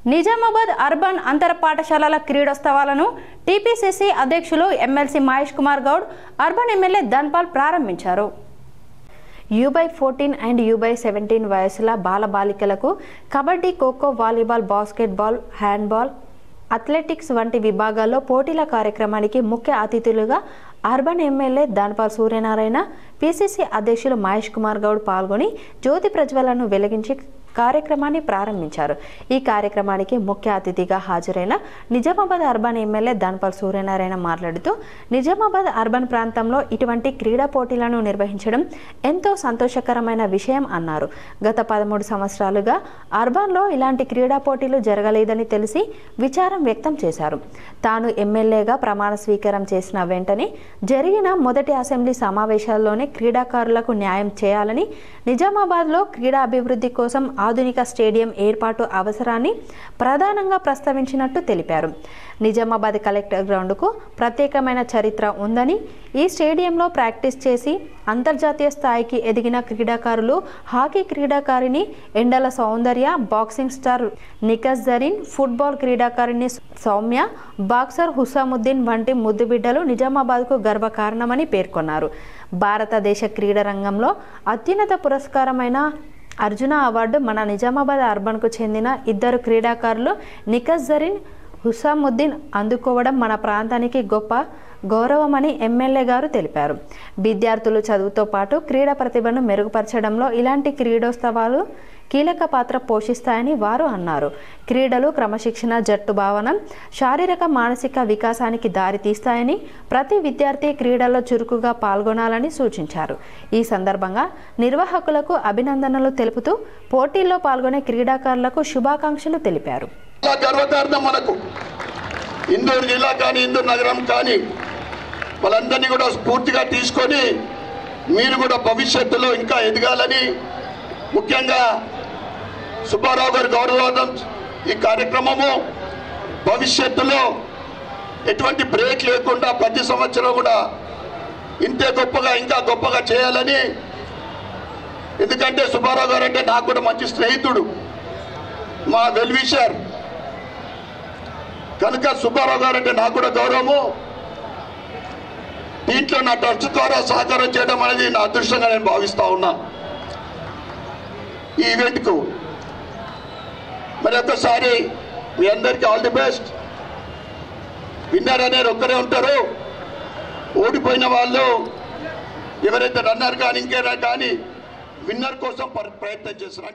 Nizamabad urban అంతర పాఠశాలల క్రీడోత్సవాలను టీపీసీసీ అధ్యక్షులు MLC Mahesh Kumar Goud, urban MLA Dhanpal ప్రారంభించారు. U/14 అండ్ U/17 వయసుల బాలబాలికలకు kabaddi, kho kho, volleyball, basketball, handball, athletics వంటి విభాగాల్లో పోటీల కార్యక్రమానికి ముఖ్య అతిథులుగా urban MLA Dhanpal Suryanarayana, PCC అధ్యక్షులు మహేష్ కుమార్ గౌడ్ పాల్గొని జ్యోతి ప్రజ్వలను వెలిగించి కార్యక్రమాన్ని ప్రారంభించారు. ఈ కార్యక్రమానికి ముఖ్య అతిథిగా హాజరైన నిజామాబాద్ అర్బన్ ఎమ్మెల్యే ధన్పాల్ సూర్యనారాయణ మాట్లాడుతూ, నిజామాబాద్ అర్బన్ ప్రాంతంలో ఇటువంటి క్రీడా పోటీలను నిర్వహించడం ఎంతో సంతోషకరమైన విషయం అన్నారు. గత 13 సంవత్సరాలుగా అర్బన్లో ఇలాంటి క్రీడా పోటీలు జరగలేదని తెలిసి విచారం వ్యక్తం చేశారు. తాను ఎమ్మెల్యేగా ప్రమాణ స్వీకారం చేసిన వెంటనే జరిగిన మొదటి అసెంబ్లీ సమావేశాల్లోనే క్రీడాకారులకు న్యాయం చేయాలని, నిజామాబాద్లో క్రీడా అభివృద్ధి కోసం ఆధునిక స్టేడియం ఏర్పాటు అవసరాన్ని ప్రధానంగా ప్రస్తావించినట్టు తెలిపారు. నిజామాబాద్ కలెక్టర్ గ్రౌండ్కు ప్రత్యేకమైన చరిత్ర ఉందని, ఈ స్టేడియంలో ప్రాక్టీస్ చేసి అంతర్జాతీయ స్థాయికి ఎదిగిన క్రీడాకారులు, హాకీ క్రీడాకారిణి Yendala Soundarya, boxing star Nikhat Zareen, football క్రీడాకారిణి సౌమ్య, బాక్సర్ హుసాముద్దీన్ వంటి ముద్దుబిడ్డలు నిజామాబాద్కు గర్వకారణమని పేర్కొన్నారు. భారతదేశ క్రీడా రంగంలో అత్యున్నత పురస్కారమైన అర్జున అవార్డు మన నిజామాబాద్ అర్బన్కు చెందిన 2 క్రీడాకారులు నిఖత్ జరీన్, హుసాముద్దీన్ అందుకోవడం మన ప్రాంతానికి గొప్ప గౌరవమని ఎమ్మెల్యే గారు తెలిపారు. విద్యార్థులు చదువుతో పాటు క్రీడా ప్రతిభను మెరుగుపరచడంలో ఇలాంటి క్రీడోత్సవాలు కీలక పాత్ర పోషిస్తాయని వారు అన్నారు. క్రీడలు క్రమశిక్షణ, జట్టు భావన, శారీరక మానసిక వికాసానికి దారితీస్తాయని, ప్రతి విద్యార్థి క్రీడల్లో చురుకుగా పాల్గొనాలని సూచించారు. ఈ సందర్భంగా నిర్వాహకులకు అభినందనలు తెలుపుతూ పోటీల్లో పాల్గొనే క్రీడాకారులకు శుభాకాంక్షలు తెలిపారు. ఇందూరు జిల్లా కానీ ఇందూరు నగరం కానీ వాళ్ళందరినీ కూడా స్ఫూర్తిగా తీసుకొని మీరు కూడా భవిష్యత్తులో ఇంకా ఎదగాలని, ముఖ్యంగా సుబ్బారావు గారి గౌరవార్థం ఈ కార్యక్రమము భవిష్యత్తులో ఎటువంటి బ్రేక్ లేకుండా ప్రతి సంవత్సరం కూడా ఇంతే గొప్పగా ఇంకా గొప్పగా చేయాలని. ఎందుకంటే సుబ్బారావు గారు అంటే నాకు కూడా మంచి స్నేహితుడు, మా వెల్ విషర్ కనుక సుబ్బారావు గారు అంటే నాకు కూడా గౌరవము. దీంట్లో నా ట్రస్ట్ ద్వారా సహకారం చేయడం అనేది నా అదృష్టంగా నేను భావిస్తా ఉన్నా. ఈ ఈవెంట్కు మరి ఒక్కసారి మీ అందరికీ ఆల్ ది బెస్ట్. విన్నర్ అనేది ఒక్కరే ఉంటారు, ఓడిపోయిన వాళ్ళు ఎవరైతే రన్నర్ కానీ ఇంకేనా కానీ విన్నర్ కోసం ప్రయత్నం చేస్తున్నారు.